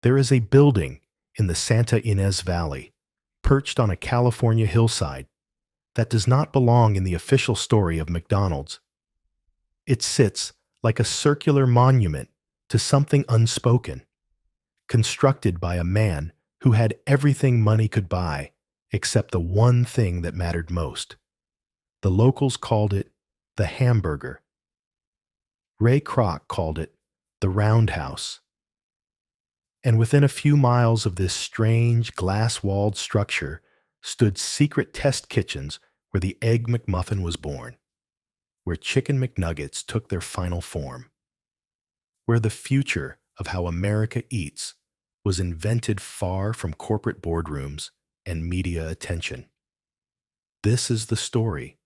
There is a building in the Santa Ynez Valley, perched on a California hillside, that does not belong in the official story of McDonald's. It sits like a circular monument to something unspoken, constructed by a man who had everything money could buy except the one thing that mattered most. The locals called it the Hamburger. Ray Kroc called it the Roundhouse. And within a few miles of this strange glass-walled structure stood secret test kitchens where the Egg McMuffin was born, where Chicken McNuggets took their final form, where the future of how America eats was invented far from corporate boardrooms and media attention. This is the story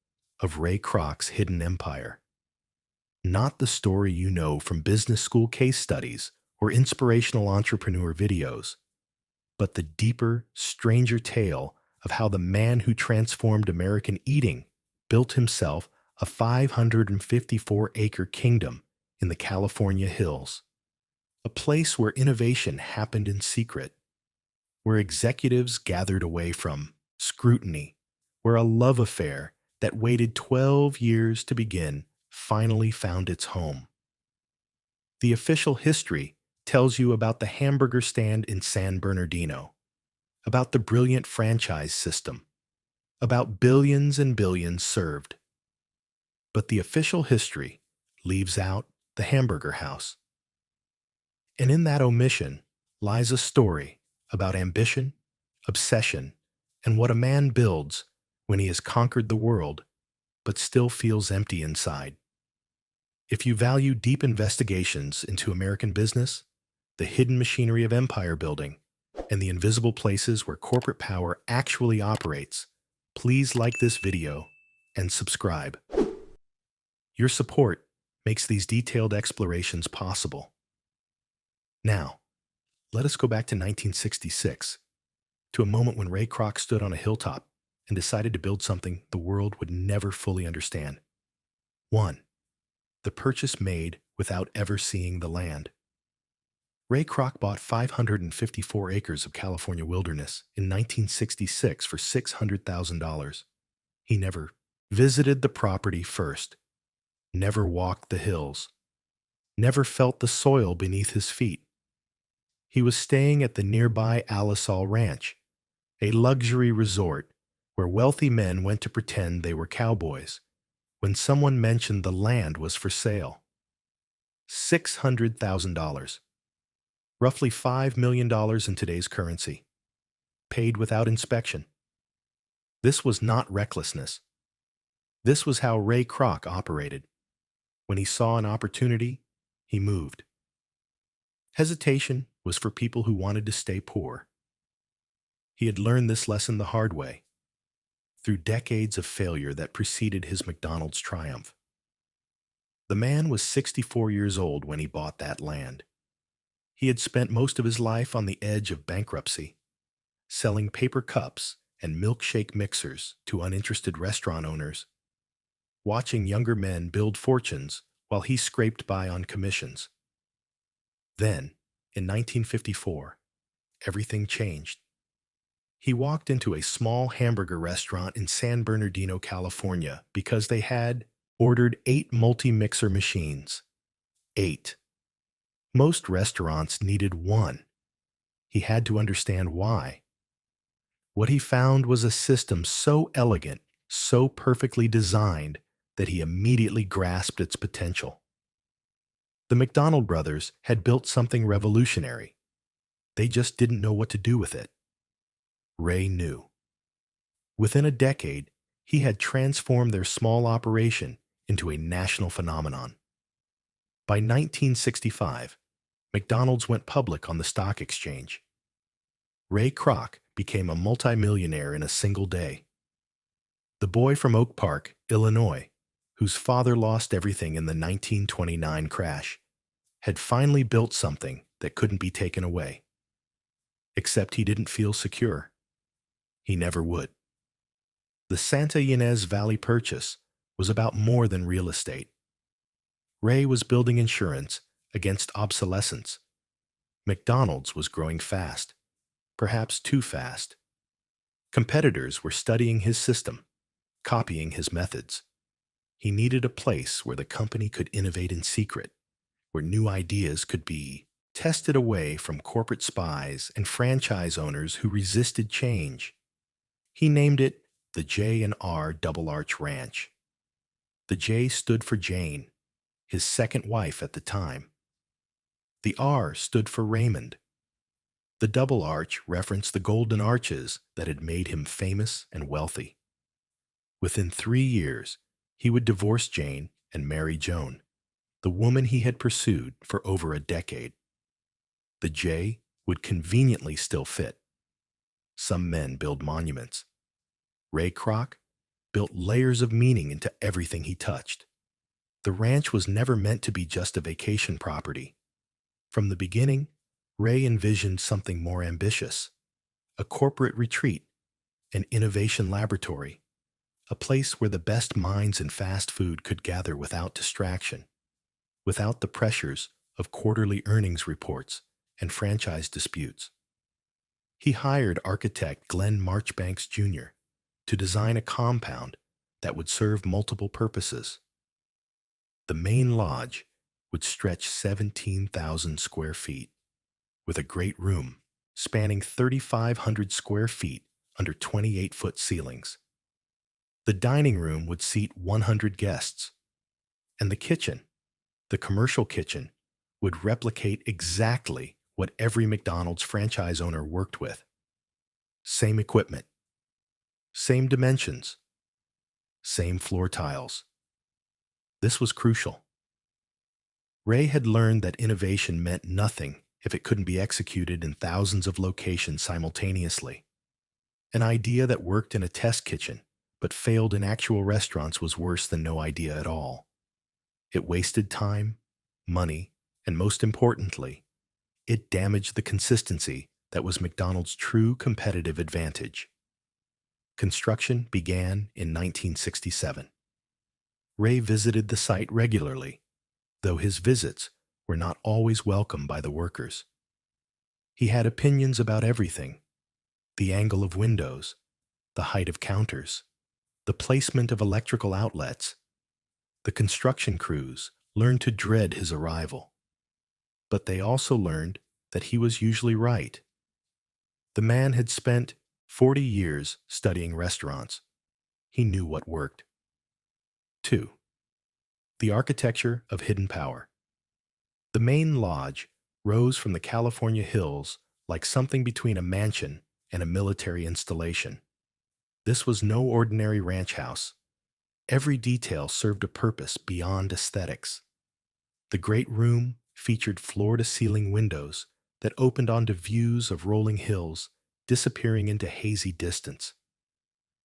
of Ray Kroc's hidden empire. Not the story you know from business school case studies or inspirational entrepreneur videos, but the deeper, stranger tale of how the man who transformed American eating built himself a 554-acre kingdom in the California hills, a place where innovation happened in secret, where executives gathered away from scrutiny, where a love affair that waited 12 years to begin finally found its home. The official history tells you about the hamburger stand in San Bernardino, about the brilliant franchise system, about billions and billions served. But the official history leaves out the hamburger house. And in that omission lies a story about ambition, obsession, and what a man builds when he has conquered the world, but still feels empty inside. If you value deep investigations into American business, the hidden machinery of empire building, and the invisible places where corporate power actually operates, please like this video and subscribe. Your support makes these detailed explorations possible. Now, let us go back to 1966, to a moment when Ray Kroc stood on a hilltop and decided to build something the world would never fully understand. 1. The purchase made without ever seeing the land. Ray Kroc bought 554 acres of California wilderness in 1966 for $600,000. He never visited the property first, never walked the hills, never felt the soil beneath his feet. He was staying at the nearby Alisal Ranch, a luxury resort where wealthy men went to pretend they were cowboys, when someone mentioned the land was for sale. $600,000. Roughly $5 million in today's currency, paid without inspection. This was not recklessness. This was how Ray Kroc operated. When he saw an opportunity, he moved. Hesitation was for people who wanted to stay poor. He had learned this lesson the hard way, through decades of failure that preceded his McDonald's triumph. The man was 64 years old when he bought that land. He had spent most of his life on the edge of bankruptcy, selling paper cups and milkshake mixers to uninterested restaurant owners, watching younger men build fortunes while he scraped by on commissions. Then, in 1954, everything changed. He walked into a small hamburger restaurant in San Bernardino, California, because they had ordered 8 multi-mixer machines. 8. Most restaurants needed 1. He had to understand why. What he found was a system so elegant, so perfectly designed, that he immediately grasped its potential. The McDonald brothers had built something revolutionary. They just didn't know what to do with it. Ray knew. Within a decade, he had transformed their small operation into a national phenomenon. By 1965, McDonald's went public on the stock exchange. Ray Kroc became a multimillionaire in a single day. The boy from Oak Park, Illinois, whose father lost everything in the 1929 crash, had finally built something that couldn't be taken away. Except he didn't feel secure. He never would. The Santa Ynez Valley purchase was about more than real estate. Ray was building insurance against obsolescence, McDonald's was growing fast, perhaps too fast. Competitors were studying his system, copying his methods. He needed a place where the company could innovate in secret, where new ideas could be tested away from corporate spies and franchise owners who resisted change. He named it the J&R Double Arch Ranch. The J stood for Jane, his second wife at the time. The R stood for Raymond. The double arch referenced the golden arches that had made him famous and wealthy. Within 3 years, he would divorce Jane and marry Joan, the woman he had pursued for over a decade. The J would conveniently still fit. Some men build monuments. Ray Kroc built layers of meaning into everything he touched. The ranch was never meant to be just a vacation property. From the beginning, Ray envisioned something more ambitious, a corporate retreat, an innovation laboratory, a place where the best minds in fast food could gather without distraction, without the pressures of quarterly earnings reports and franchise disputes. He hired architect Glenn Marchbanks Jr. to design a compound that would serve multiple purposes. The main lodge would stretch 17,000 square feet, with a great room spanning 3,500 square feet under 28-foot ceilings. The dining room would seat 100 guests, and the kitchen, the commercial kitchen, would replicate exactly what every McDonald's franchise owner worked with. Same equipment, same dimensions, same floor tiles. This was crucial. Ray had learned that innovation meant nothing if it couldn't be executed in thousands of locations simultaneously. An idea that worked in a test kitchen but failed in actual restaurants was worse than no idea at all. It wasted time, money, and most importantly, it damaged the consistency that was McDonald's true competitive advantage. Construction began in 1967. Ray visited the site regularly, though his visits were not always welcome by the workers. He had opinions about everything: the angle of windows, the height of counters, the placement of electrical outlets. The construction crews learned to dread his arrival, but they also learned that he was usually right. The man had spent 40 years studying restaurants. He knew what worked. 2. The architecture of hidden power. The main lodge rose from the California hills like something between a mansion and a military installation. This was no ordinary ranch house. Every detail served a purpose beyond aesthetics. The great room featured floor-to-ceiling windows that opened onto views of rolling hills disappearing into hazy distance.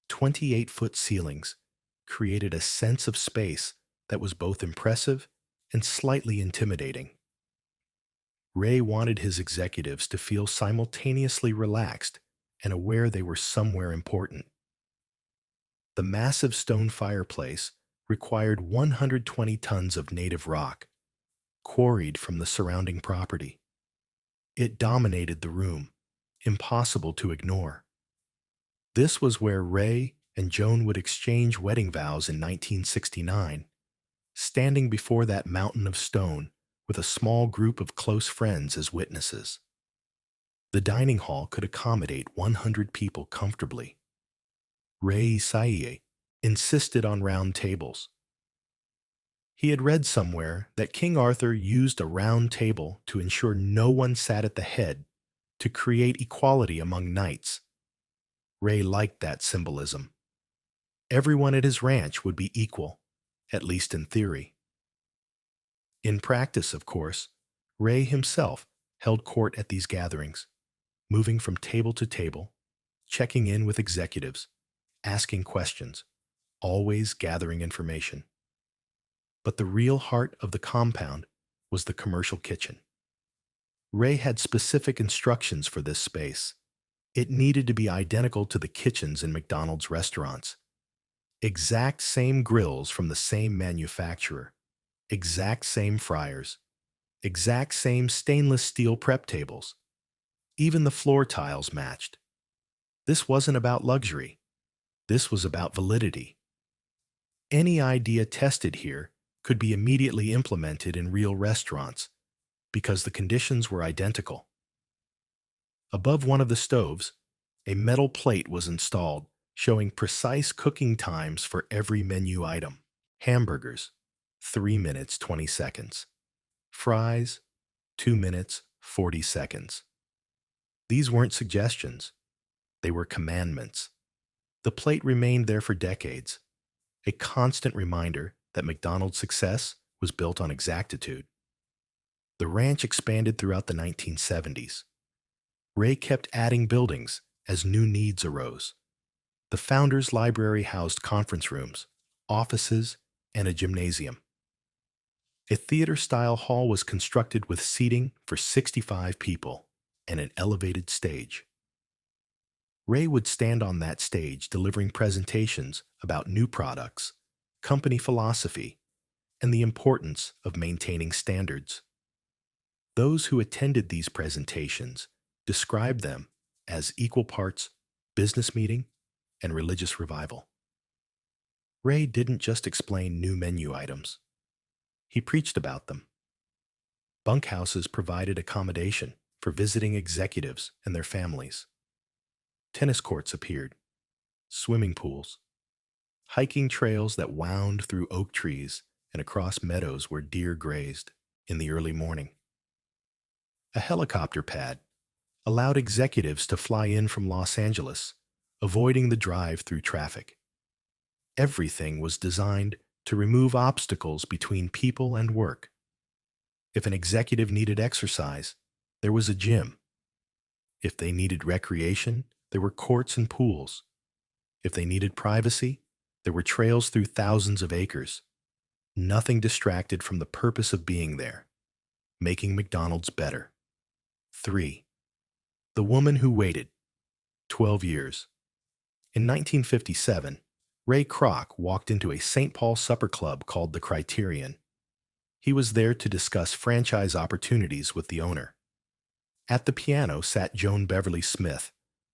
28-foot ceilings created a sense of space that was both impressive and slightly intimidating. Ray wanted his executives to feel simultaneously relaxed and aware they were somewhere important. The massive stone fireplace required 120 tons of native rock, quarried from the surrounding property. It dominated the room, impossible to ignore. This was where Ray and Joan would exchange wedding vows in 1969, standing before that mountain of stone with a small group of close friends as witnesses. The dining hall could accommodate 100 people comfortably. Ray Kroc insisted on round tables. He had read somewhere that King Arthur used a round table to ensure no one sat at the head, to create equality among knights. Ray liked that symbolism. Everyone at his ranch would be equal, at least in theory. In practice, of course, Ray himself held court at these gatherings, moving from table to table, checking in with executives, asking questions, always gathering information. But the real heart of the compound was the commercial kitchen. Ray had specific instructions for this space. It needed to be identical to the kitchens in McDonald's restaurants. Exact same grills from the same manufacturer, exact same fryers, Exact same stainless steel prep tables. Even the floor tiles matched. This wasn't about luxury. This was about validity. Any idea tested here could be immediately implemented in real restaurants because the conditions were identical. Above one of the stoves, a metal plate was installed showing precise cooking times for every menu item. Hamburgers, 3 minutes 20 seconds. Fries, 2 minutes 40 seconds. These weren't suggestions. They were commandments. The plate remained there for decades, a constant reminder that McDonald's success was built on exactitude. The ranch expanded throughout the 1970s. Ray kept adding buildings as new needs arose. The founder's library housed conference rooms, offices, and a gymnasium. A theater-style hall was constructed with seating for 65 people and an elevated stage. Ray would stand on that stage delivering presentations about new products, company philosophy, and the importance of maintaining standards. Those who attended these presentations described them as equal parts business meeting and religious revival. Ray didn't just explain new menu items. He preached about them. Bunkhouses provided accommodation for visiting executives and their families. Tennis courts appeared, swimming pools, hiking trails that wound through oak trees and across meadows where deer grazed in the early morning. A helicopter pad allowed executives to fly in from Los Angeles, avoiding the drive through traffic. Everything was designed to remove obstacles between people and work. If an executive needed exercise, there was a gym. If they needed recreation, there were courts and pools. If they needed privacy, there were trails through thousands of acres. Nothing distracted from the purpose of being there, making McDonald's better. 3. The woman who waited. 12 years. In 1957, Ray Kroc walked into a St. Paul supper club called the Criterion. He was there to discuss franchise opportunities with the owner. At the piano sat Joan Beverly Smith,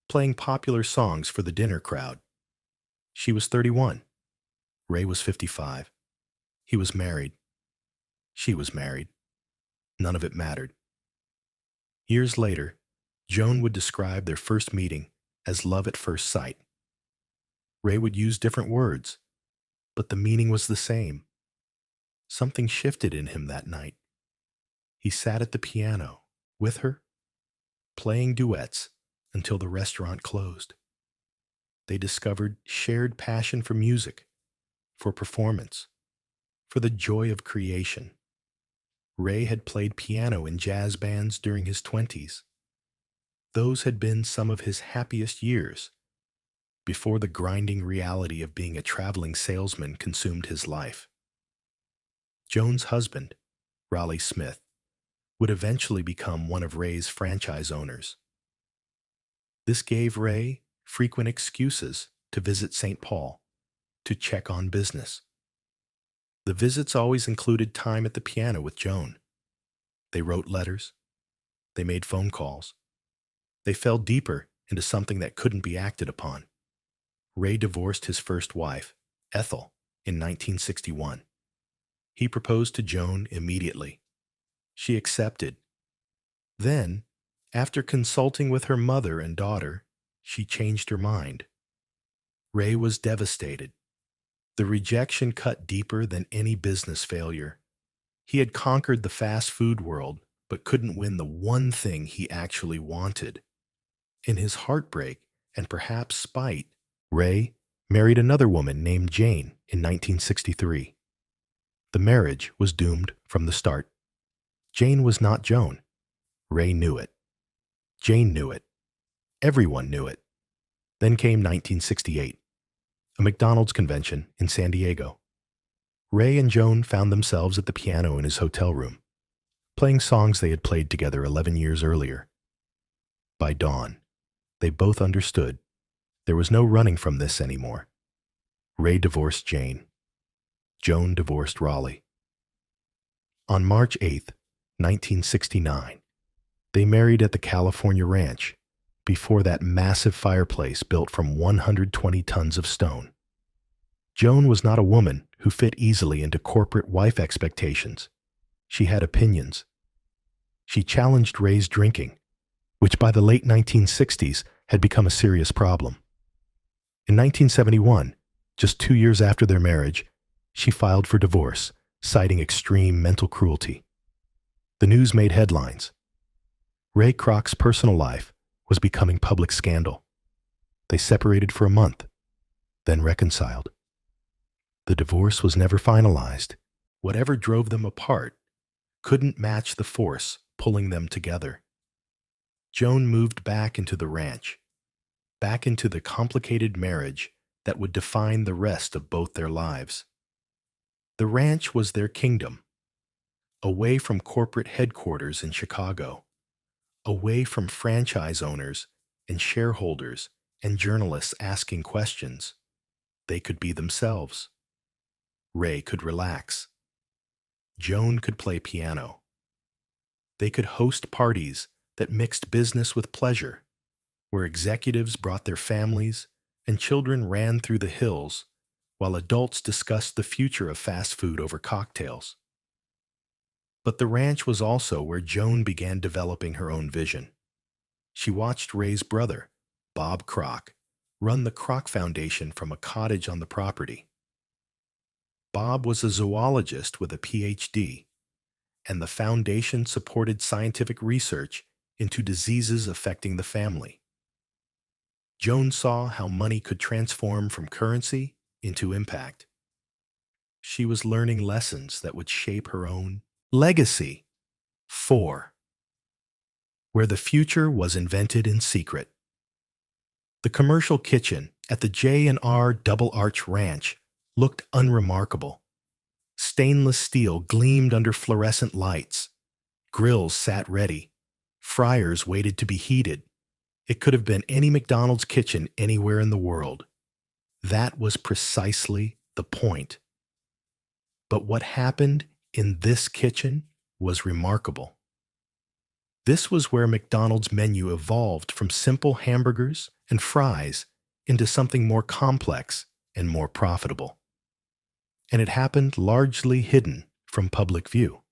playing popular songs for the dinner crowd. She was 31. Ray was 55. He was married. She was married. None of it mattered. Years later, Joan would describe their first meeting as love at first sight. Ray would use different words, but the meaning was the same. Something shifted in him that night. He sat at the piano with her, playing duets until the restaurant closed. They discovered shared passion for music, for performance, for the joy of creation. Ray had played piano in jazz bands during his 20s. Those had been some of his happiest years, before the grinding reality of being a traveling salesman consumed his life. Joan's husband, Raleigh Smith, would eventually become one of Ray's franchise owners. This gave Ray frequent excuses to visit St. Paul, to check on business. The visits always included time at the piano with Joan. They wrote letters. They made phone calls. They fell deeper into something that couldn't be acted upon. Ray divorced his first wife, Ethel, in 1961. He proposed to Joan immediately. She accepted. Then, after consulting with her mother and daughter, she changed her mind. Ray was devastated. The rejection cut deeper than any business failure. He had conquered the fast food world, but couldn't win the one thing he actually wanted. In his heartbreak and perhaps spite, Ray married another woman named Jane in 1963. The marriage was doomed from the start. Jane was not Joan. Ray knew it. Jane knew it. Everyone knew it. Then came 1968, a McDonald's convention in San Diego. Ray and Joan found themselves at the piano in his hotel room, playing songs they had played together 11 years earlier. By dawn, they both understood there was no running from this anymore. Ray divorced Jane. Joan divorced Raleigh. On March 8, 1969. They married at the California ranch, before that massive fireplace built from 120 tons of stone. Joan was not a woman who fit easily into corporate wife expectations. She had opinions. She challenged Ray's drinking, which by the late 1960s had become a serious problem. In 1971, just 2 years after their marriage, she filed for divorce, citing extreme mental cruelty. The news made headlines. Ray Kroc's personal life was becoming public scandal. They separated for a month, then reconciled. The divorce was never finalized. Whatever drove them apart couldn't match the force pulling them together. Joan moved back into the ranch, back into the complicated marriage that would define the rest of both their lives. The ranch was their kingdom, away from corporate headquarters in Chicago, away from franchise owners and shareholders and journalists asking questions. They could be themselves. Ray could relax. Joan could play piano. They could host parties that mixed business with pleasure, where executives brought their families and children ran through the hills while adults discussed the future of fast food over cocktails. But the ranch was also where Joan began developing her own vision. She watched Ray's brother, Bob Kroc, run the Kroc Foundation from a cottage on the property. Bob was a zoologist with a PhD, and the foundation supported scientific research into diseases affecting the family. Joan saw how money could transform from currency into impact. She was learning lessons that would shape her own legacy. 4. Where the future was invented in secret. The commercial kitchen at the J&R Double Arch Ranch looked unremarkable. Stainless steel gleamed under fluorescent lights. Grills sat ready. Fryers waited to be heated. It could have been any McDonald's kitchen anywhere in the world. That was precisely the point. But what happened in this kitchen was remarkable. This was where McDonald's menu evolved from simple hamburgers and fries into something more complex and more profitable. And it happened largely hidden from public view.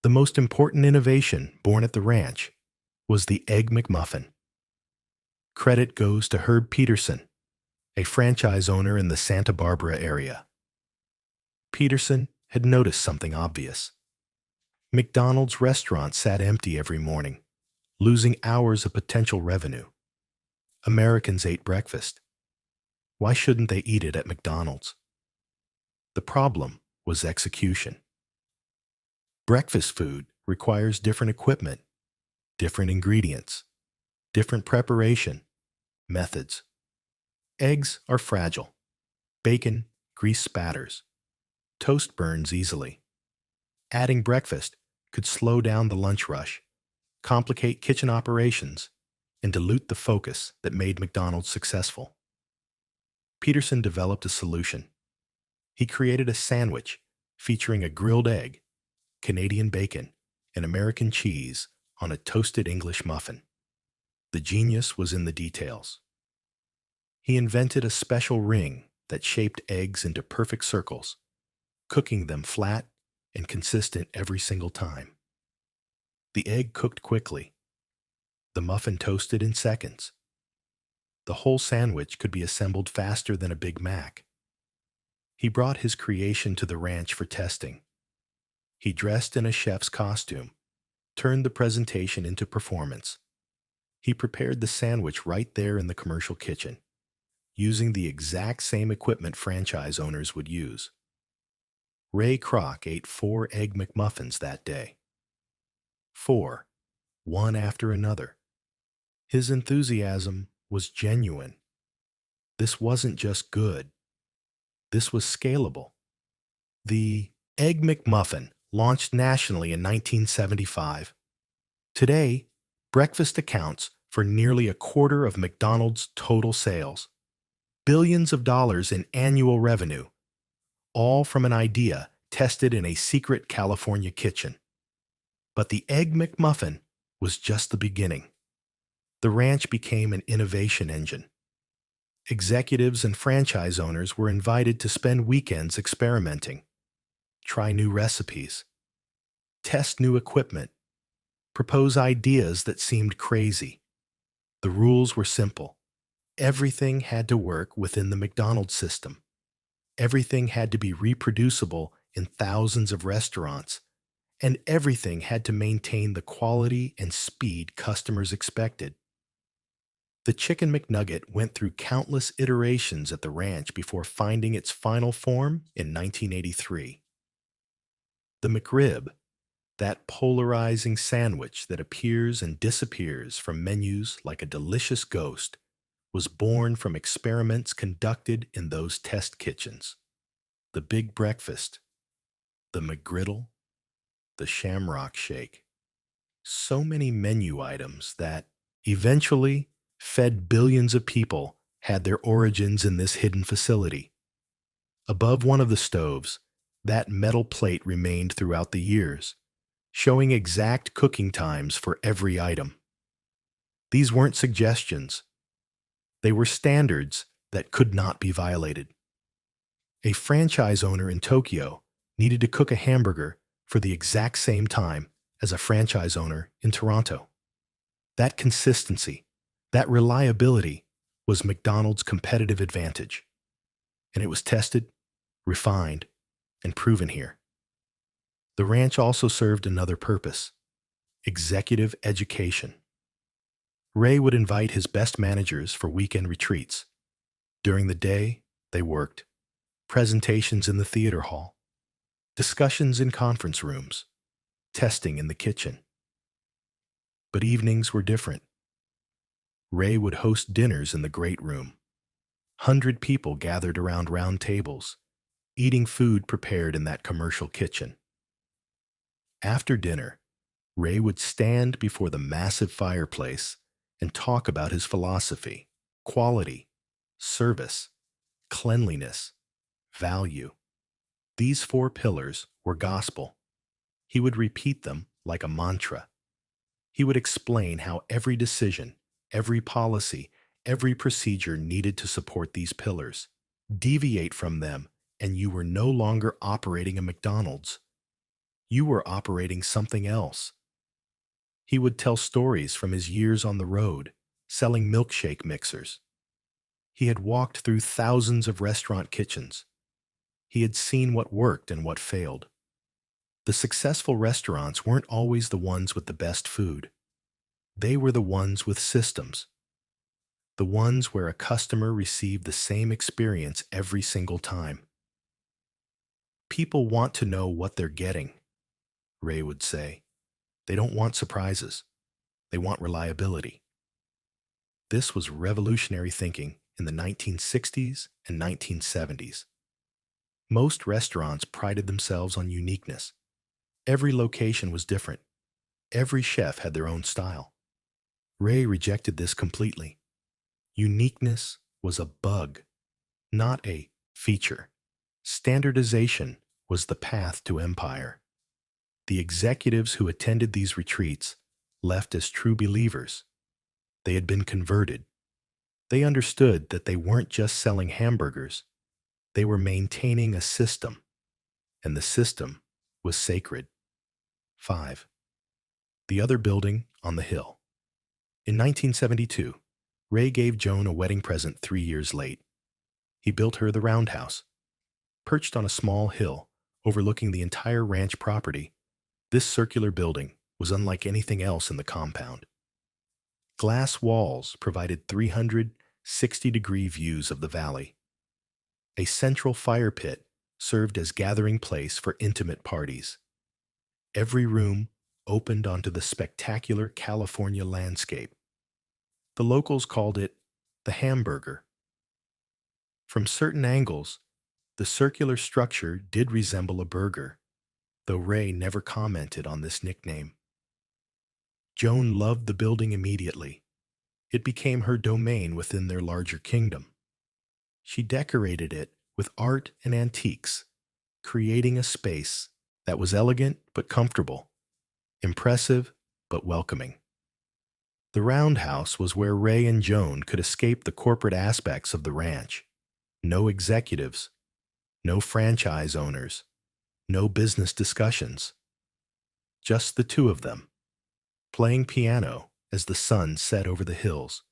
The most important innovation born at the ranch was the Egg McMuffin. Credit goes to Herb Peterson, a franchise owner in the Santa Barbara area. Peterson had noticed something obvious. McDonald's restaurants sat empty every morning, losing hours of potential revenue. Americans ate breakfast. Why shouldn't they eat it at McDonald's? The problem was execution. Breakfast food requires different equipment, different ingredients, different preparation methods. Eggs are fragile. Bacon, grease spatters. Toast burns easily. Adding breakfast could slow down the lunch rush, complicate kitchen operations, and dilute the focus that made McDonald's successful. Peterson developed a solution. He created a sandwich featuring a grilled egg, Canadian bacon, and American cheese on a toasted English muffin. The genius was in the details. He invented a special ring that shaped eggs into perfect circles, cooking them flat and consistent every single time. The egg cooked quickly. The muffin toasted in seconds. The whole sandwich could be assembled faster than a Big Mac. He brought his creation to the ranch for testing. He dressed in a chef's costume, turned the presentation into performance. He prepared the sandwich right there in the commercial kitchen, using the exact same equipment franchise owners would use. Ray Kroc ate 4 Egg McMuffins that day. 4, one after another. His enthusiasm was genuine. This wasn't just good. This was scalable. The Egg McMuffin launched nationally in 1975. Today, breakfast accounts for nearly a quarter of McDonald's total sales. Billions of dollars in annual revenue, all from an idea tested in a secret California kitchen. But the Egg McMuffin was just the beginning. The ranch became an innovation engine. Executives and franchise owners were invited to spend weekends experimenting, try new recipes, test new equipment, propose ideas that seemed crazy. The rules were simple. Everything had to work within the McDonald's system. Everything had to be reproducible in thousands of restaurants, and everything had to maintain the quality and speed customers expected. The Chicken McNugget went through countless iterations at the ranch before finding its final form in 1983. The McRib, that polarizing sandwich that appears and disappears from menus like a delicious ghost, was born from experiments conducted in those test kitchens. The Big Breakfast, the McGriddle, the Shamrock Shake. So many menu items that, eventually, fed billions of people had their origins in this hidden facility. Above one of the stoves, that metal plate remained throughout the years, showing exact cooking times for every item. These weren't suggestions. They were standards that could not be violated. A franchise owner in Tokyo needed to cook a hamburger for the exact same time as a franchise owner in Toronto. That consistency, that reliability was McDonald's competitive advantage, and it was tested, refined, and proven here. The ranch also served another purpose: executive education. Ray would invite his best managers for weekend retreats. During the day, they worked. Presentations in the theater hall, discussions in conference rooms, testing in the kitchen. But evenings were different. Ray would host dinners in the great room. 100 people gathered around round tables, eating food prepared in that commercial kitchen. After dinner, Ray would stand before the massive fireplace and talk about his philosophy: quality, service, cleanliness, value. These 4 pillars were gospel. He would repeat them like a mantra. He would explain how every decision, every policy, every procedure needed to support these pillars. Deviate from them, and you were no longer operating a McDonald's. You were operating something else. He would tell stories from his years on the road, selling milkshake mixers. He had walked through thousands of restaurant kitchens. He had seen what worked and what failed. The successful restaurants weren't always the ones with the best food. They were the ones with systems. The ones where a customer received the same experience every single time. People want to know what they're getting, Ray would say. They don't want surprises. They want reliability. This was revolutionary thinking in the 1960s and 1970s. Most restaurants prided themselves on uniqueness. Every location was different. Every chef had their own style. Ray rejected this completely. Uniqueness was a bug, not a feature. Standardization was the path to empire. The executives who attended these retreats left as true believers. They had been converted. They understood that they weren't just selling hamburgers. They were maintaining a system, and the system was sacred. 5. The other building on the hill. In 1972, Ray gave Joan a wedding present 3 years late. He built her the Roundhouse. Perched on a small hill overlooking the entire ranch property, this circular building was unlike anything else in the compound. Glass walls provided 360-degree views of the valley. A central fire pit served as gathering place for intimate parties. Every room opened onto the spectacular California landscape. The locals called it the Hamburger. From certain angles, the circular structure did resemble a burger, though Ray never commented on this nickname. Joan loved the building immediately. It became her domain within their larger kingdom. She decorated it with art and antiques, creating a space that was elegant but comfortable, impressive but welcoming. The Roundhouse was where Ray and Joan could escape the corporate aspects of the ranch. No executives, no franchise owners, no business discussions. Just the two of them, playing piano as the sun set over the hills,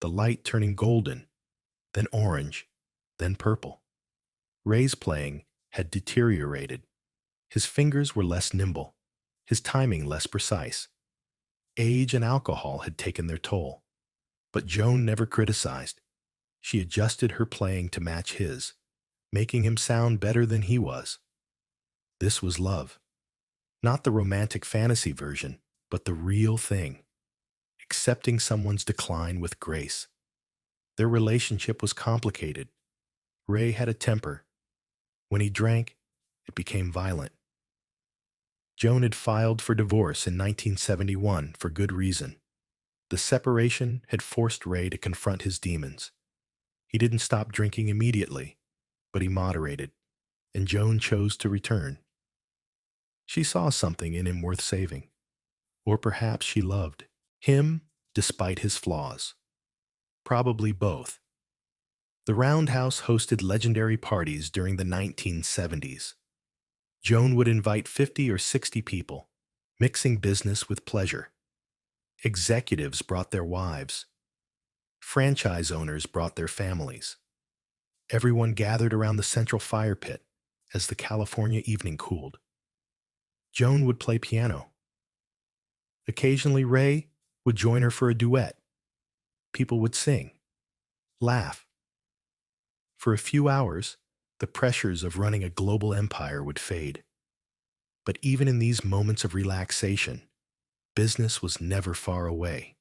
the light turning golden, then orange, then purple. Ray's playing had deteriorated. His fingers were less nimble, his timing less precise. Age and alcohol had taken their toll. But Joan never criticized. She adjusted her playing to match his, making him sound better than he was. This was love. Not the romantic fantasy version, but the real thing. Accepting someone's decline with grace. Their relationship was complicated. Ray had a temper. When he drank, it became violent. Joan had filed for divorce in 1971 for good reason. The separation had forced Ray to confront his demons. He didn't stop drinking immediately, but he moderated, and Joan chose to return. She saw something in him worth saving. Or perhaps she loved him despite his flaws. Probably both. The Roundhouse hosted legendary parties during the 1970s. Joan would invite 50 or 60 people, mixing business with pleasure. Executives brought their wives. Franchise owners brought their families. Everyone gathered around the central fire pit as the California evening cooled. Joan would play piano. Occasionally, Ray would join her for a duet. People would sing, laugh. For a few hours, the pressures of running a global empire would fade. But even in these moments of relaxation, business was never far away.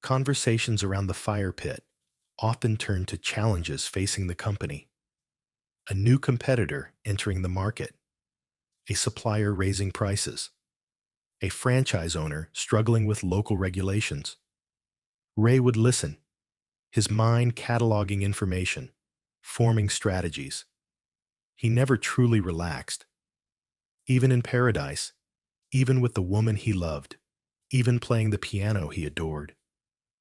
Conversations around the fire pit often turned to challenges facing the company. A new competitor entering the market, a supplier raising prices, a franchise owner struggling with local regulations. Ray would listen, his mind cataloging information, forming strategies. He never truly relaxed. Even in paradise, even with the woman he loved, even playing the piano he adored,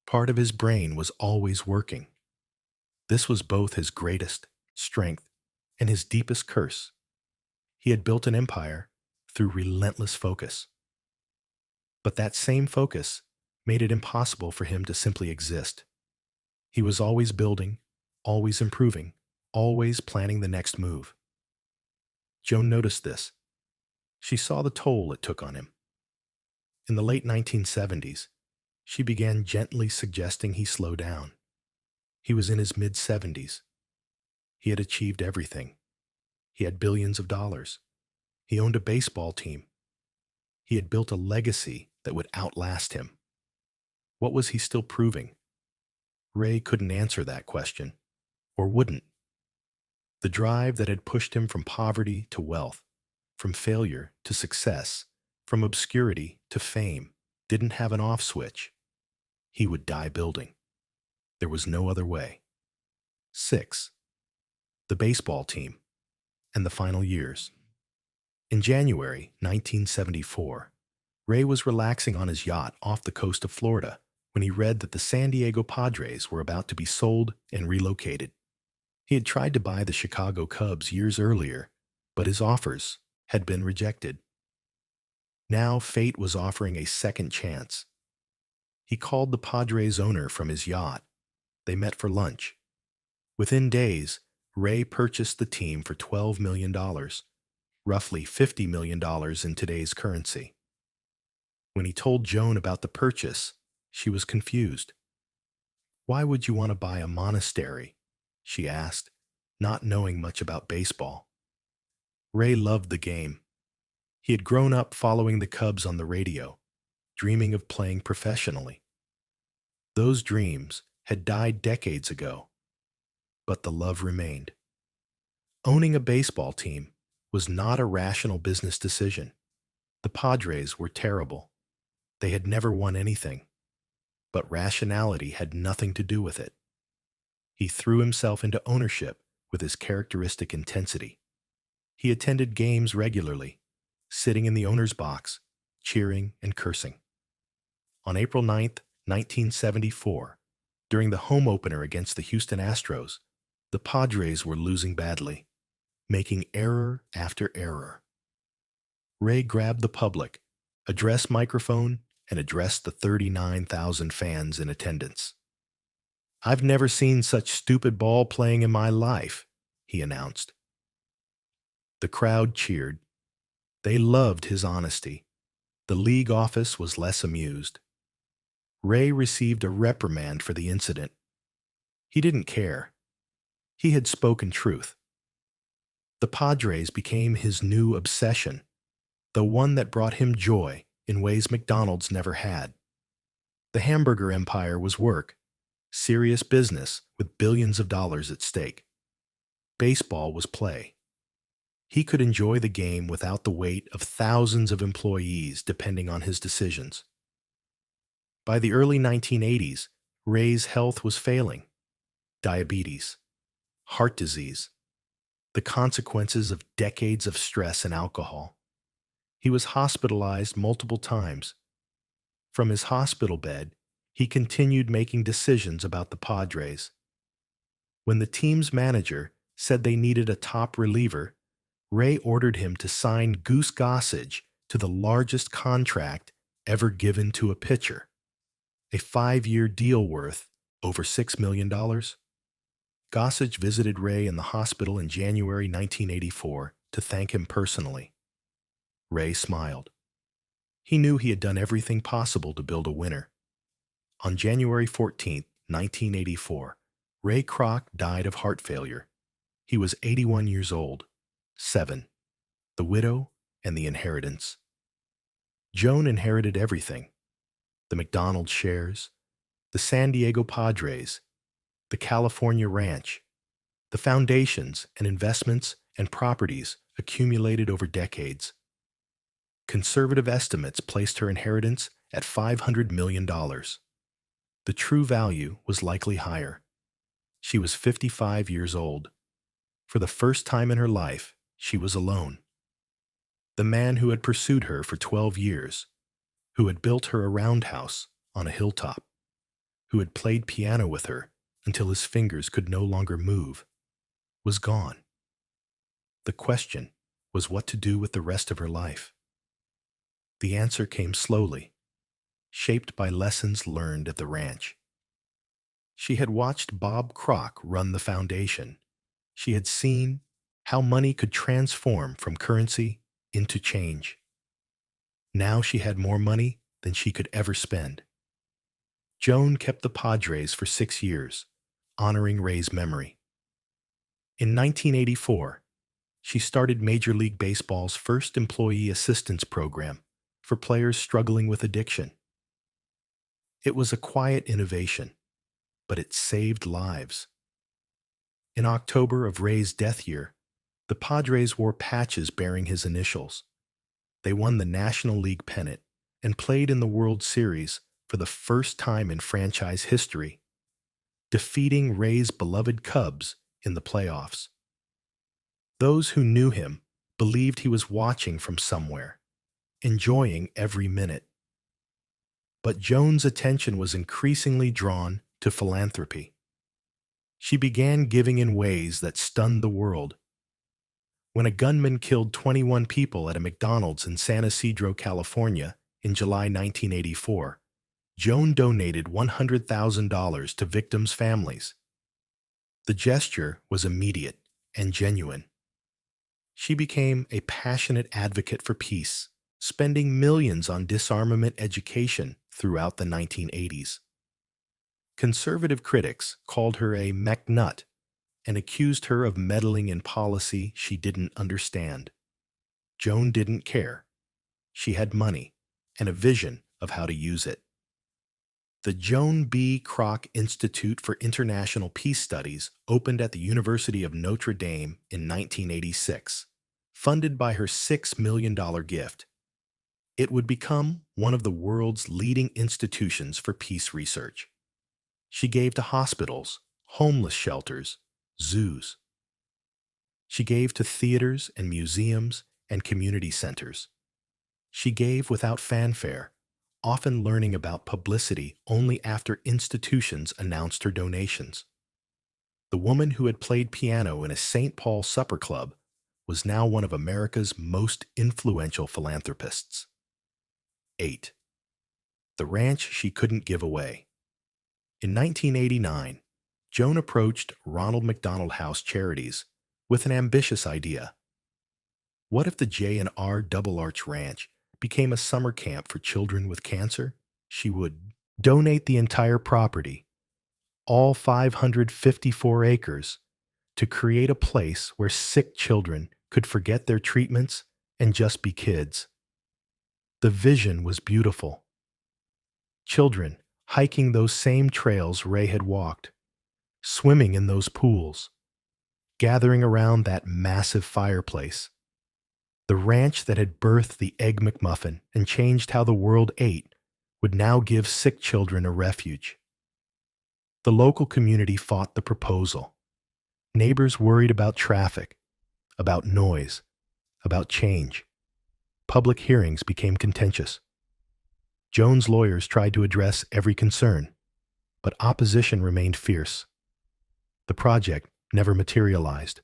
part of his brain was always working. This was both his greatest strength and his deepest curse. He had built an empire through relentless focus. But that same focus made it impossible for him to simply exist. He was always building, always improving, always planning the next move. Joan noticed this. She saw the toll it took on him. In the late 1970s, she began gently suggesting he slow down. He was in his mid-70s. He had achieved everything. He had billions of dollars. He owned a baseball team. He had built a legacy that would outlast him. What was he still proving? Ray couldn't answer that question, or wouldn't. The drive that had pushed him from poverty to wealth, from failure to success, from obscurity to fame, didn't have an off switch. He would die building. There was no other way. 6. The baseball team and the final years. In January 1974, Ray was relaxing on his yacht off the coast of Florida when he read that the San Diego Padres were about to be sold and relocated. He had tried to buy the Chicago Cubs years earlier, but his offers had been rejected. Now fate was offering a second chance. He called the Padres owner from his yacht. They met for lunch. Within days, Ray purchased the team for $12 million, roughly $50 million in today's currency. When he told Joan about the purchase, she was confused. "Why would you want to buy a monastery?" she asked, not knowing much about baseball. Ray loved the game. He had grown up following the Cubs on the radio, dreaming of playing professionally. Those dreams had died decades ago, but the love remained. Owning a baseball team was not a rational business decision. The Padres were terrible. They had never won anything, but rationality had nothing to do with it. He threw himself into ownership with his characteristic intensity. He attended games regularly, sitting in the owner's box, cheering, and cursing. On April 9th, 1974, during the home opener against the Houston Astros, the Padres were losing badly, making error after error. Ray grabbed the public, addressed microphone, and addressed the 39,000 fans in attendance. "I've never seen such stupid ball playing in my life," he announced. The crowd cheered. They loved his honesty. The league office was less amused. Ray received a reprimand for the incident. He didn't care. He had spoken truth. The Padres became his new obsession, the one that brought him joy in ways McDonald's never had. The hamburger empire was work, serious business with billions of dollars at stake. Baseball was play. He could enjoy the game without the weight of thousands of employees depending on his decisions. By the early 1980s, Ray's health was failing. Diabetes, heart disease, the consequences of decades of stress and alcohol. He was hospitalized multiple times. From his hospital bed, he continued making decisions about the Padres. When the team's manager said they needed a top reliever, Ray ordered him to sign Goose Gossage to the largest contract ever given to a pitcher, a 5-year deal worth over $6 million. Gossage visited Ray in the hospital in January 1984 to thank him personally. Ray smiled. He knew he had done everything possible to build a winner. On January 14, 1984, Ray Kroc died of heart failure. He was 81 years old. 7. The widow and the inheritance. Joan inherited everything: the McDonald's shares, the San Diego Padres, the California ranch, the foundations and investments and properties accumulated over decades. Conservative estimates placed her inheritance at $500 million. The true value was likely higher. She was 55 years old. For the first time in her life, she was alone. The man who had pursued her for 12 years, who had built her a roundhouse on a hilltop, who had played piano with her until his fingers could no longer move, was gone. The question was what to do with the rest of her life. The answer came slowly, shaped by lessons learned at the ranch. She had watched Bob Kroc run the foundation. She had seen how money could transform from currency into change. Now she had more money than she could ever spend. Joan kept the Padres for 6 years, honoring Ray's memory. In 1984, she started Major League Baseball's first employee assistance program for players struggling with addiction. It was a quiet innovation, but it saved lives. In October of Ray's death year, the Padres wore patches bearing his initials. They won the National League pennant and played in the World Series for the first time in franchise history, defeating Ray's beloved Cubs in the playoffs. Those who knew him believed he was watching from somewhere, enjoying every minute. But Joan's attention was increasingly drawn to philanthropy. She began giving in ways that stunned the world. When a gunman killed 21 people at a McDonald's in San Ysidro, California, in July 1984, Joan donated $100,000 to victims' families. The gesture was immediate and genuine. She became a passionate advocate for peace, spending millions on disarmament education throughout the 1980s. Conservative critics called her a McNut and accused her of meddling in policy she didn't understand. Joan didn't care. She had money and a vision of how to use it. The Joan B. Kroc Institute for International Peace Studies opened at the University of Notre Dame in 1986, funded by her $6 million gift. It would become one of the world's leading institutions for peace research. She gave to hospitals, homeless shelters, zoos. She gave to theaters and museums and community centers. She gave without fanfare, often learning about publicity only after institutions announced her donations. The woman who had played piano in a St. Paul supper club was now one of America's most influential philanthropists. 8. The ranch she couldn't give away. In 1989, Joan approached Ronald McDonald House Charities with an ambitious idea. What if the J&R Double Arch Ranch became a summer camp for children with cancer? She would donate the entire property, all 554 acres, to create a place where sick children could forget their treatments and just be kids. The vision was beautiful. Children hiking those same trails Ray had walked, swimming in those pools, gathering around that massive fireplace. The ranch that had birthed the Egg McMuffin and changed how the world ate would now give sick children a refuge. The local community fought the proposal. Neighbors worried about traffic, about noise, about change. Public hearings became contentious. Joan's lawyers tried to address every concern, but opposition remained fierce. The project never materialized.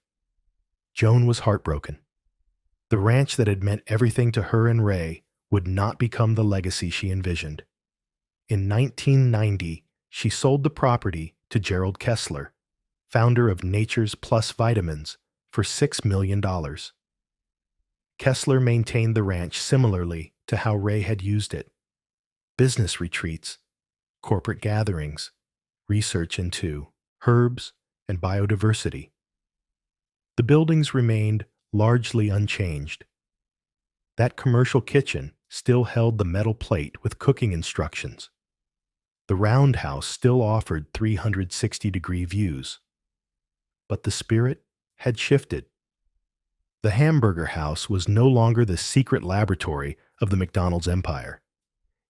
Joan was heartbroken. The ranch that had meant everything to her and Ray would not become the legacy she envisioned. In 1990, she sold the property to Gerald Kessler, founder of Nature's Plus Vitamins, for $6 million. Kessler maintained the ranch similarly to how Ray had used it. Business retreats, corporate gatherings, research into herbs and biodiversity. The buildings remained largely unchanged. That commercial kitchen still held the metal plate with cooking instructions. The Roundhouse still offered 360-degree views. But the spirit had shifted. The Hamburger house was no longer the secret laboratory of the McDonald's empire.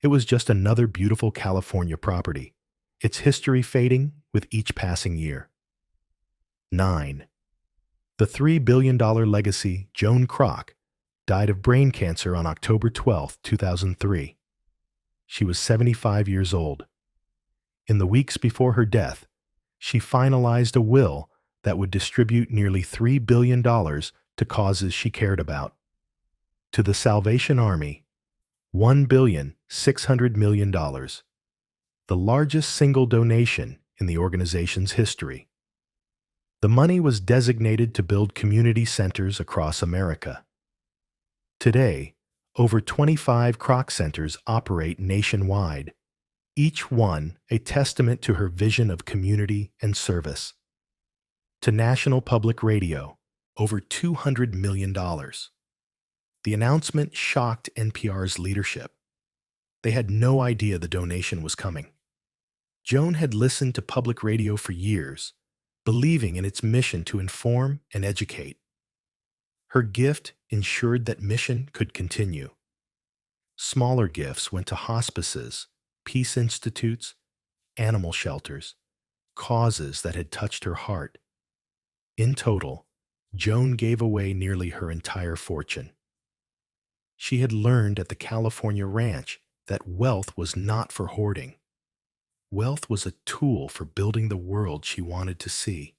It was just another beautiful California property, its history fading with each passing year. 9. The $3 billion legacy Joan Kroc died of brain cancer on October 12, 2003. She was 75 years old. In the weeks before her death, she finalized a will that would distribute nearly $3 billion to causes she cared about. To the Salvation Army, $1.6 billion, the largest single donation in the organization's history. The money was designated to build community centers across America. Today, over 25 Kroc centers operate nationwide, each one a testament to her vision of community and service. To National Public Radio, over $200 million. The announcement shocked NPR's leadership. They had no idea the donation was coming. Joan had listened to public radio for years, believing in its mission to inform and educate. Her gift ensured that mission could continue. Smaller gifts went to hospices, peace institutes, animal shelters, causes that had touched her heart. In total, Joan gave away nearly her entire fortune. She had learned at the California ranch that wealth was not for hoarding. Wealth was a tool for building the world she wanted to see.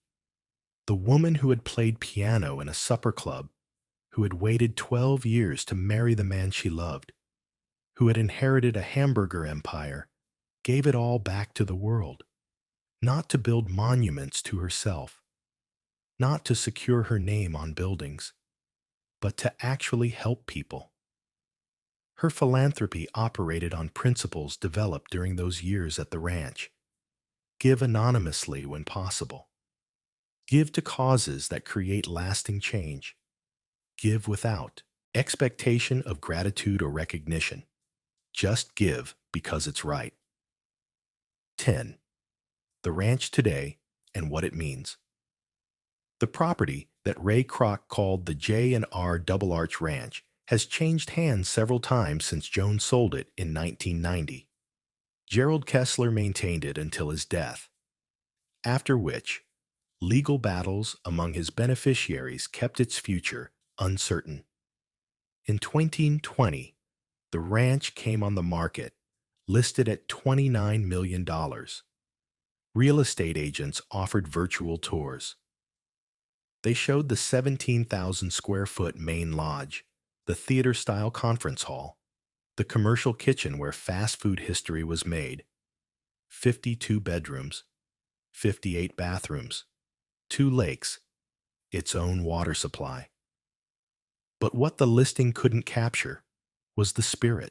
The woman who had played piano in a supper club, who had waited 12 years to marry the man she loved, who had inherited a hamburger empire, gave it all back to the world, not to build monuments to herself, not to secure her name on buildings, but to actually help people. Her philanthropy operated on principles developed during those years at the ranch. Give anonymously when possible. Give to causes that create lasting change. Give without expectation of gratitude or recognition. Just give because it's right. 10. The ranch today and what it means. The property that Ray Kroc called the J&R Double Arch Ranch has changed hands several times since Joan sold it in 1990. Gerald Kessler maintained it until his death, after which legal battles among his beneficiaries kept its future uncertain. In 2020, The ranch came on the market, listed at $29 million. Real estate agents offered virtual tours. They showed the 17,000 square foot main lodge, the theater style conference hall, the commercial kitchen where fast food history was made, 52 bedrooms, 58 bathrooms, 2 lakes, its own water supply. But what the listing couldn't capture was the spirit,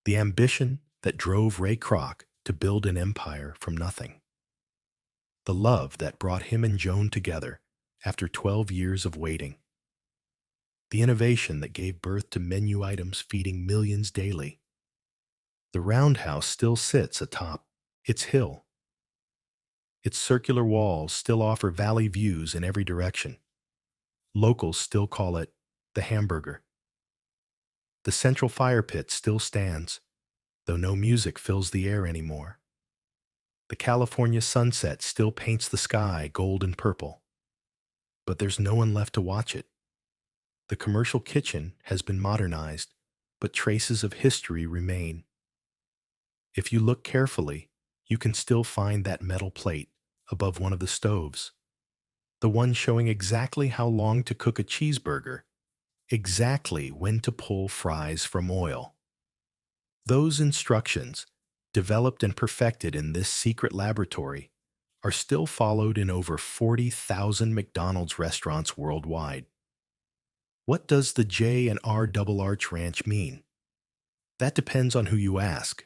the ambition that drove Ray Kroc to build an empire from nothing, the love that brought him and Joan together after 12 years of waiting, the innovation that gave birth to menu items feeding millions daily. The Roundhouse still sits atop its hill. Its circular walls still offer valley views in every direction. Locals still call it the Hamburger. The central fire pit still stands, though no music fills the air anymore. The California sunset still paints the sky gold and purple. But there's no one left to watch it. The commercial kitchen has been modernized, but traces of history remain. If you look carefully, you can still find that metal plate above one of the stoves, the one showing exactly how long to cook a cheeseburger, exactly when to pull fries from oil. Those instructions, developed and perfected in this secret laboratory, are still followed in over 40,000 McDonald's restaurants worldwide. What does the J and R Double Arch Ranch mean? That depends on who you ask.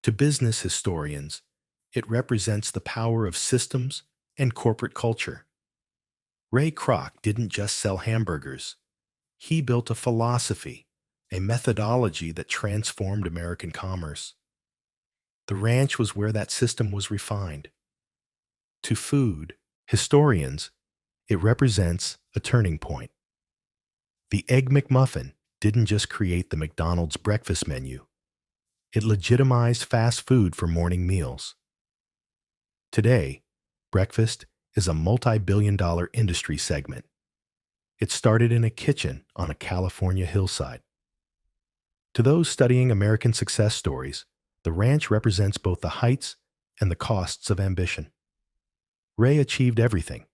To business historians, it represents the power of systems and corporate culture. Ray Kroc didn't just sell hamburgers. He built a philosophy, a methodology that transformed American commerce. The ranch was where that system was refined. To food historians, it represents a turning point. The Egg McMuffin didn't just create the McDonald's breakfast menu. It legitimized fast food for morning meals. Today, breakfast is a multi-billion-dollar industry segment. It started in a kitchen on a California hillside. To those studying American success stories, the ranch represents both the heights and the costs of ambition. Ray achieved everything: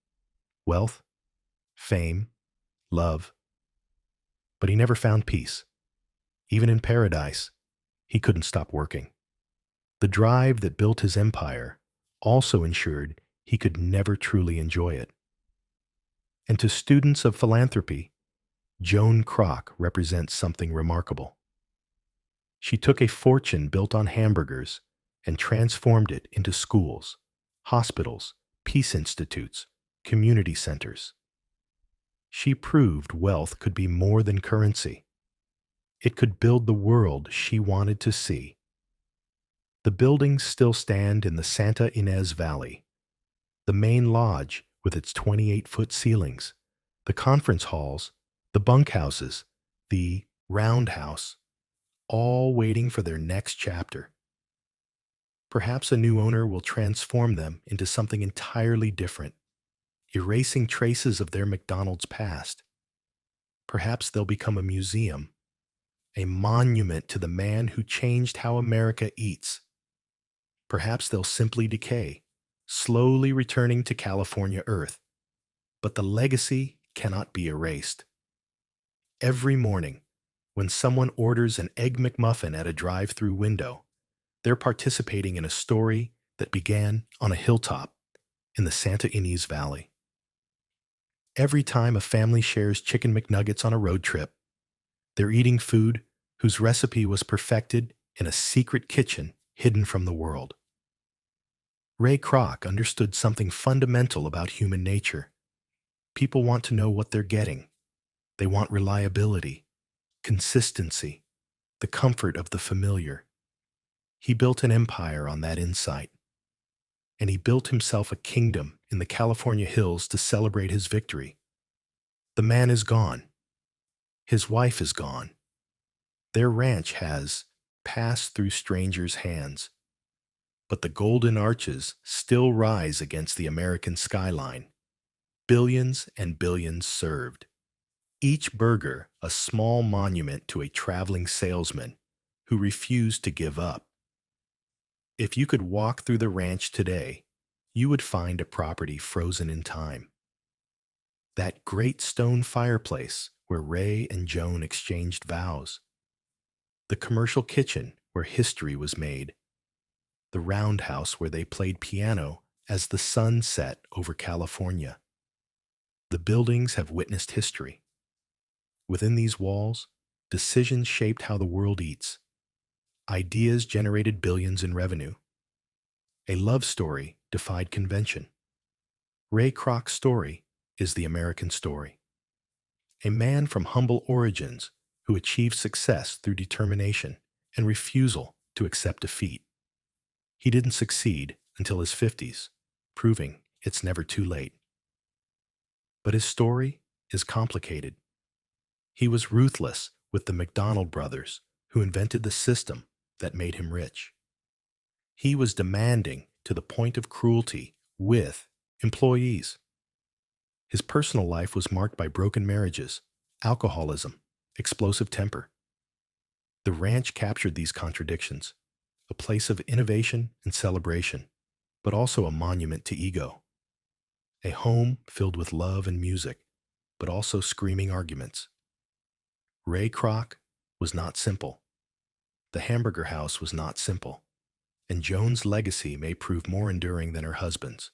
wealth, fame, love. But he never found peace. Even in paradise, he couldn't stop working. The drive that built his empire also ensured he could never truly enjoy it. And to students of philanthropy, Joan Kroc represents something remarkable. She took a fortune built on hamburgers and transformed it into schools, hospitals, peace institutes, community centers. She proved wealth could be more than currency. It could build the world she wanted to see. The buildings still stand in the Santa Ynez Valley. The main lodge with its 28-foot ceilings, the conference halls, the bunkhouses, the Roundhouse, all waiting for their next chapter. Perhaps a new owner will transform them into something entirely different, erasing traces of their McDonald's past. Perhaps they'll become a museum, a monument to the man who changed how America eats. Perhaps they'll simply decay, slowly returning to California Earth. But the legacy cannot be erased. Every morning, when someone orders an Egg McMuffin at a drive-through window, they're participating in a story that began on a hilltop in the Santa Ynez Valley. Every time a family shares Chicken McNuggets on a road trip, they're eating food whose recipe was perfected in a secret kitchen hidden from the world. Ray Kroc understood something fundamental about human nature. People want to know what they're getting. They want reliability, consistency, the comfort of the familiar. He built an empire on that insight. And he built himself a kingdom in the California hills to celebrate his victory. The man is gone. His wife is gone. Their ranch has passed through strangers' hands. But the golden arches still rise against the American skyline. Billions and billions served. each burger a small monument to a traveling salesman who refused to give up. If you could walk through the ranch today, you would find a property frozen in time. That great stone fireplace where Ray and Joan exchanged vows. The commercial kitchen where history was made. The Roundhouse where they played piano as the sun set over California. The buildings have witnessed history. Within these walls, decisions shaped how the world eats. Ideas generated billions in revenue. A love story defied convention. Ray Kroc's story is the American story. A man from humble origins who achieved success through determination and refusal to accept defeat. He didn't succeed until his 50s, proving it's never too late. But his story is complicated. He was ruthless with the McDonald brothers who invented the system that made him rich. He was demanding to the point of cruelty with employees. His personal life was marked by broken marriages, alcoholism, explosive temper. The ranch captured these contradictions, a place of innovation and celebration, but also a monument to ego. A home filled with love and music, but also screaming arguments. Ray Kroc was not simple. The Hamburger house was not simple, and Joan's legacy may prove more enduring than her husband's.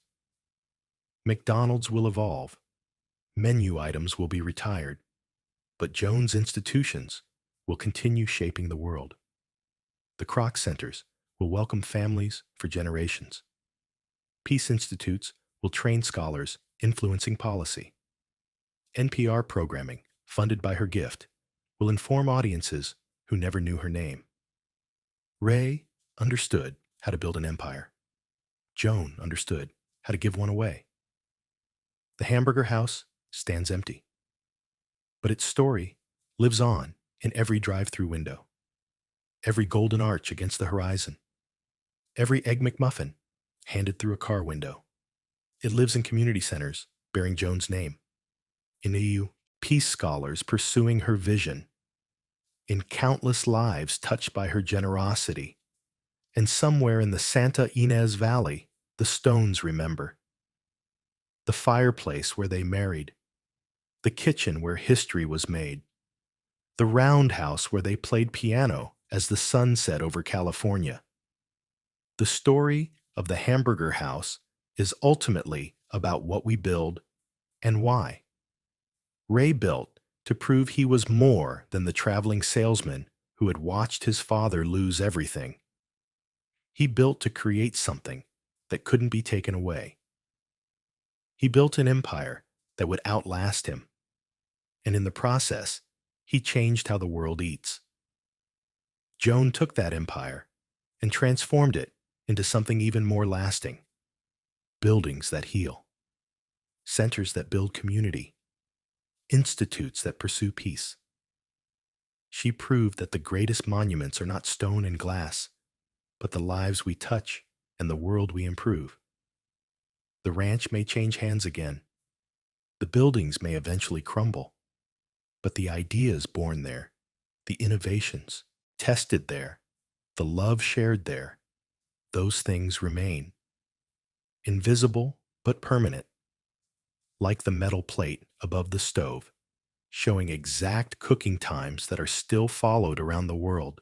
McDonald's will evolve. Menu items will be retired, but Joan's institutions will continue shaping the world. The Kroc Centers will welcome families for generations. Peace Institutes will train scholars influencing policy. NPR programming, funded by her gift, will inform audiences who never knew her name. Ray understood how to build an empire. Joan understood how to give one away. The Hamburger house stands empty, but its story lives on in every drive-through window, every golden arch against the horizon, every Egg McMuffin handed through a car window. It lives in community centers bearing Joan's name, in EU peace scholars pursuing her vision, in countless lives touched by her generosity, and somewhere in the Santa Ynez Valley, the stones remember. The fireplace where they married, the kitchen where history was made, the roundhouse where they played piano as the sun set over California. The story of the Hamburger house is ultimately about what we build and why. Ray built to prove he was more than the traveling salesman who had watched his father lose everything. He built to create something that couldn't be taken away. He built an empire that would outlast him. And in the process, he changed how the world eats. Joan took that empire and transformed it into something even more lasting. Buildings that heal. Centers that build community. Institutes that pursue peace. She proved that the greatest monuments are not stone and glass, but the lives we touch and the world we improve. The ranch may change hands again. The buildings may eventually crumble. But the ideas born there, the innovations tested there, the love shared there, those things remain. Invisible but permanent, like the metal plate above the stove, showing exact cooking times that are still followed around the world.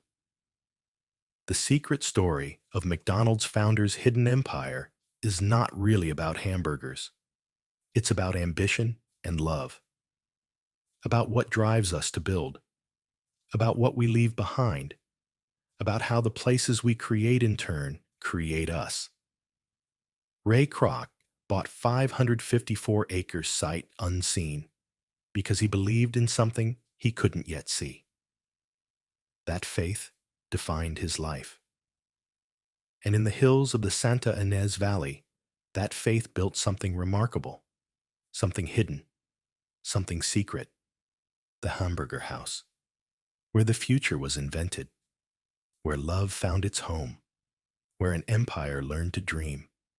The secret story of McDonald's founder's hidden empire is not really about hamburgers. It's about ambition and love. About what drives us to build. About what we leave behind. About how the places we create in turn create us. Ray Kroc bought 554 acres sight unseen because he believed in something he couldn't yet see. That faith defined his life. And in the hills of the Santa Ynez Valley, that faith built something remarkable, something hidden, something secret, the Hamburger house, where the future was invented, where love found its home, where an empire learned to dream.